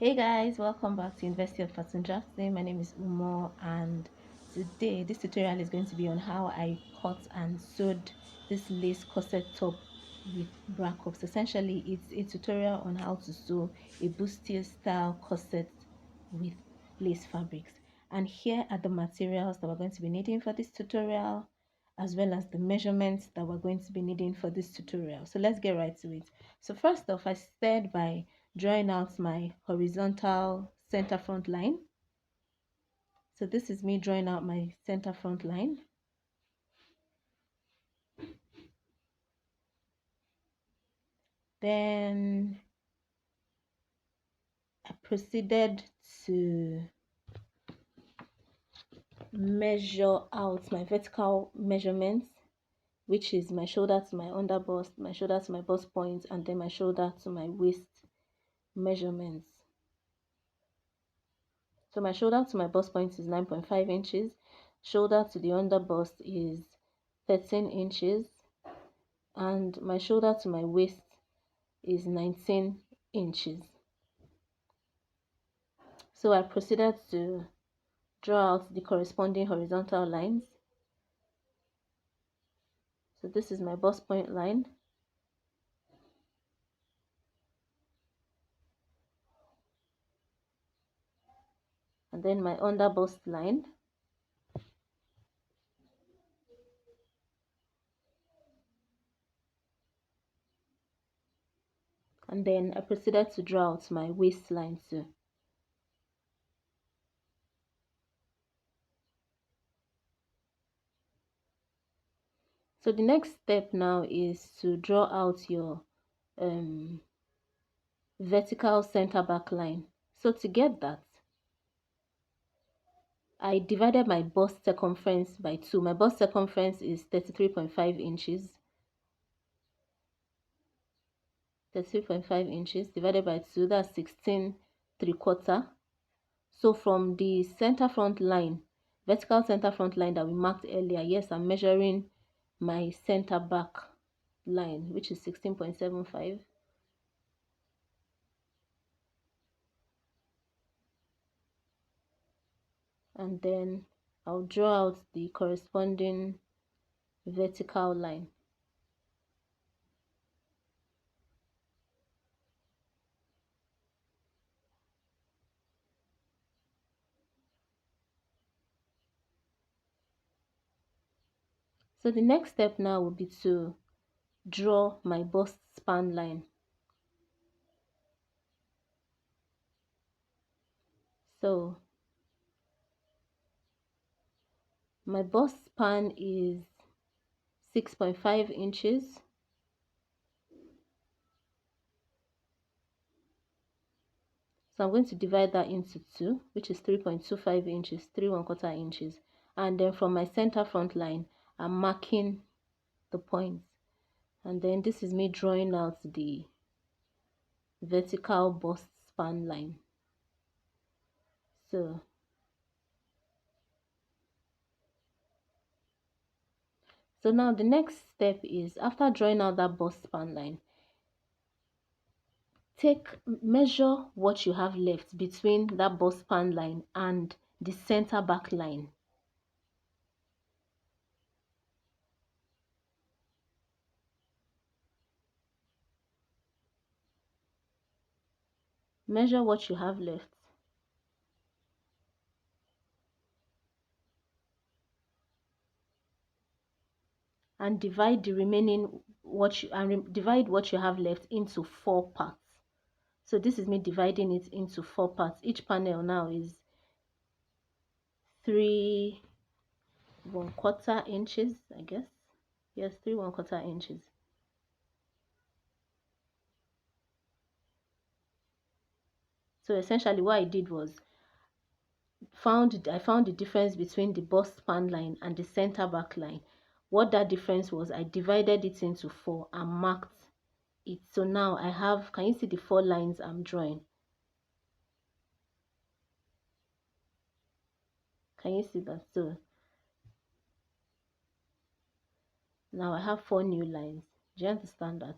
Hey guys, welcome back to University of Pattern Drafting. My name is Umo, and today this tutorial is going to be on how I cut and sewed this lace corset top with bra cups. Essentially, it's a tutorial on how to sew a bustier style corset with lace fabrics. And here are the materials that we're going to be needing for this tutorial, as well as the measurements that we're going to be needing for this tutorial. So let's get right to it. So first off, I started by drawing out my horizontal center front line. So this is me drawing out my center front line. Then I proceeded to measure out my vertical measurements, which is my shoulder to my under bust, my shoulder to my bust point, and then my shoulder to my waist measurements. So my shoulder to my bust point is 9.5 inches, shoulder to the under bust is 13 inches, and my shoulder to my waist is 19 inches. So I proceeded to draw out the corresponding horizontal lines. So this is my bust point line. And then my under bust line. And then I proceeded to draw out my waistline too. So the next step now is to draw out your vertical center back line. So to get that, I divided my bust circumference by 2. My bust circumference is 33.5 inches. 33.5 inches divided by 2, that's 16.75. So from the center front line, vertical center front line that we marked earlier, yes, I'm measuring my center back line, which is 16.75. And then I'll draw out the corresponding vertical line. So the next step now will be to draw my bust span line. So my bust span is 6.5 inches. So I'm going to divide that into 2, which is 3.25 inches, 3 1/4 inches. And then from my center front line, I'm marking the points. And then this is me drawing out the vertical bust span line. So now the next step is, after drawing out that bust span line, measure what you have left between that bust span line and the center back line. Measure what you have left. And divide the remaining divide what you have left into 4 parts. So this is me dividing it into 4 parts. Each panel now is 3 1/4 inches, I guess. Yes, 3 1/4 inches. So essentially what I did was I found the difference between the bust span line and the center back line. What that difference was, I divided it into 4 and marked it. So now I have, can you see the 4 lines I'm drawing? Can you see that? So now I have 4 new lines. Do you understand that?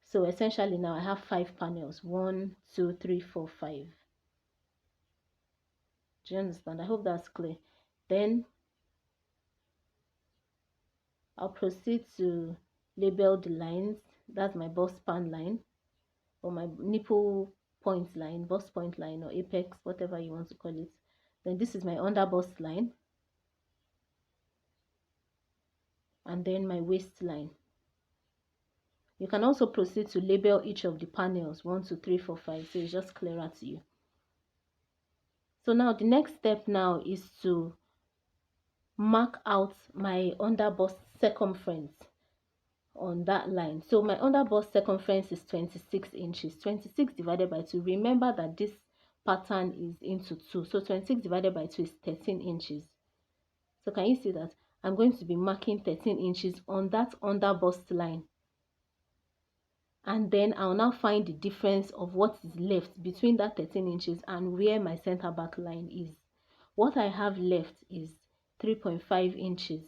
So essentially now I have 5 panels. 1 2 3 4 5. Do you understand? I hope that's clear. Then I'll proceed to label the lines. That's my bust span line, or my nipple point line, bust point line, or apex, whatever you want to call it. Then this is my under bust line, and then my waistline. You can also proceed to label each of the panels 1 2 3 4 5, so it's just clearer to you. So now the next step now is to mark out my under bust circumference on that line. So my under bust circumference is 26 inches. 26 divided by 2. Remember that this pattern is into 2, so 26 divided by 2 is 13 inches. So can you see that I'm going to be marking 13 inches on that under bust line, and then I'll now find the difference of what is left between that 13 inches and where my center back line is. What I have left is 3.5 inches.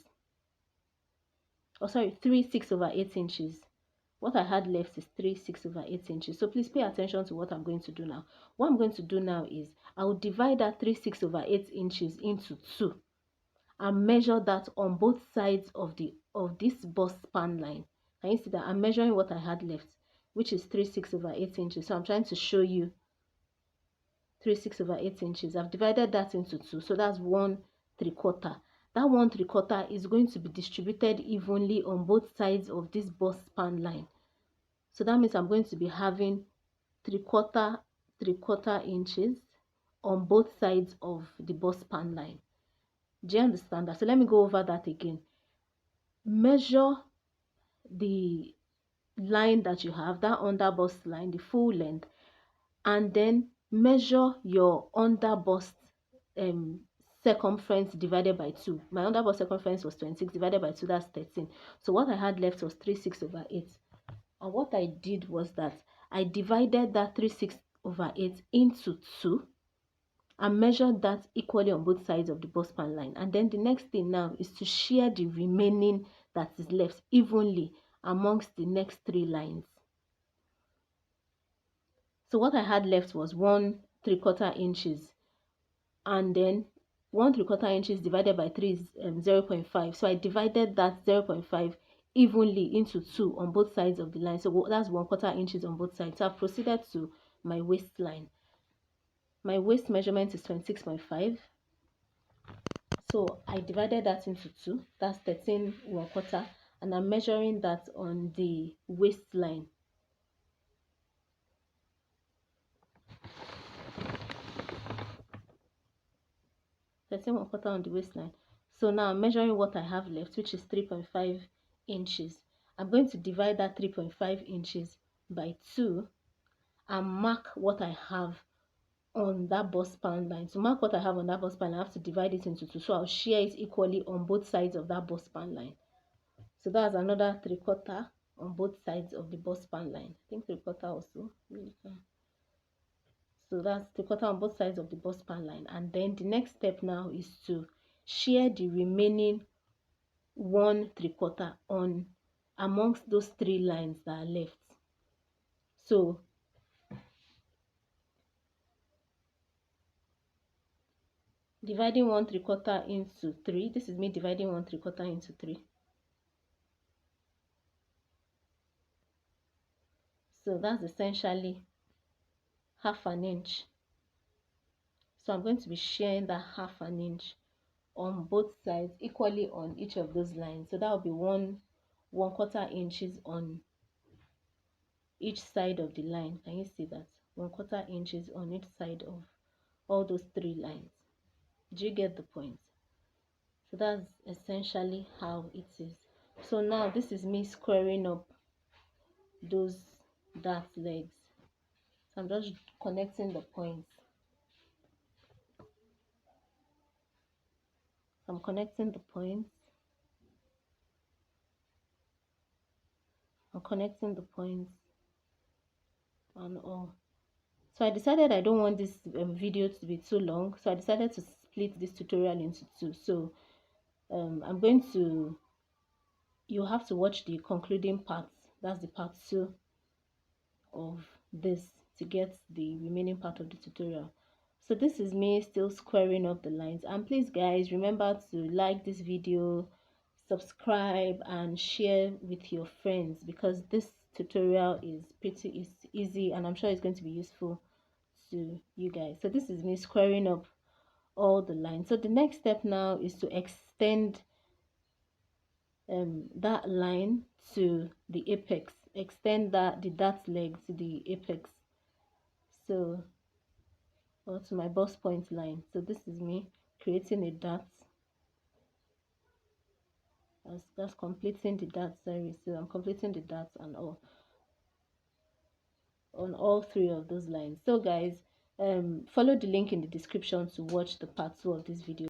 Oh, sorry, 3/6/8 inches. What I had left is 3/6/8 inches. So please pay attention to what I'm going to do now. What I'm going to do now is I will divide that 3/6/8 inches into 2 and measure that on both sides of this bust span line. Can you see that I'm measuring what I had left, which is 3/6/8 inches? So I'm trying to show you 3/6/8 inches. I've divided that into 2, so that's 1/3. That 1/3 is going to be distributed evenly on both sides of this bust span line. So that means I'm going to be having 3/4 inches on both sides of the bust span line. Do you understand that? So let me go over that again. Measure the line that you have, that under bust line, the full length, and then measure your under bust circumference divided by 2. My under bust circumference was 26 divided by 2, that's 13. So what I had left was 3/6/8. And what I did was that I divided that 3/6/8 into 2 and measured that equally on both sides of the bust span line. And then the next thing now is to share the remaining that is left evenly amongst the next 3 lines. So what I had left was 1/3 inches, and then 1/3 inches divided by 3 is 0.5. So I divided that 0.5 evenly into 2 on both sides of the line. So that's 1/4 inches on both sides. So I've proceeded to my waistline. My waist measurement is 26.5. So I divided that into 2. That's 13 1/4, and I'm measuring that on the waistline. 13 1/4 on the waistline. So now I'm measuring what I have left, which is 3.5 inches. I'm going to divide that 3.5 inches by 2 and mark what I have on that bust span line. To mark what I have on that bust span line, I have to divide it into 2. So I'll share it equally on both sides of that bust span line. So that's another 3/4 on both sides of the bust span line. I think 3/4 also. So that's 3/4 on both sides of the bust span line. And then the next step now is to share the remaining 1/3 on amongst those 3 lines that are left. So dividing 1/3 into 3, this is me dividing 1/3 into 3. So that's essentially 1/2 inch. So I'm going to be sharing that 1/2 inch on both sides equally on each of those lines. So that will be 1/4 inches on each side of the line. Can you see that? 1/4 inches on each side of all those 3 lines. Do you get the point? So that's essentially how it is. So now this is me squaring up those dart legs. So I'm just connecting the points. I'm connecting the points. I'm connecting the points and all. So I decided I don't want this video to be too long. So I decided to split this tutorial into 2. So I'm going to, you have to watch the concluding part. That's the part 2 of this to get the remaining part of the tutorial. So this is me still squaring up the lines. And please guys, remember to like this video, subscribe and share with your friends, because this tutorial is pretty easy and I'm sure it's going to be useful to you guys. So this is me squaring up all the lines. So the next step now is to extend that line to the apex. Extend the dart leg to the apex. So, or to my bust point line. So this is me creating a dart. That's completing the dart. Sorry, so I'm completing the dart and all on all three of those lines. So guys, follow the link in the description to watch the part 2 of this video.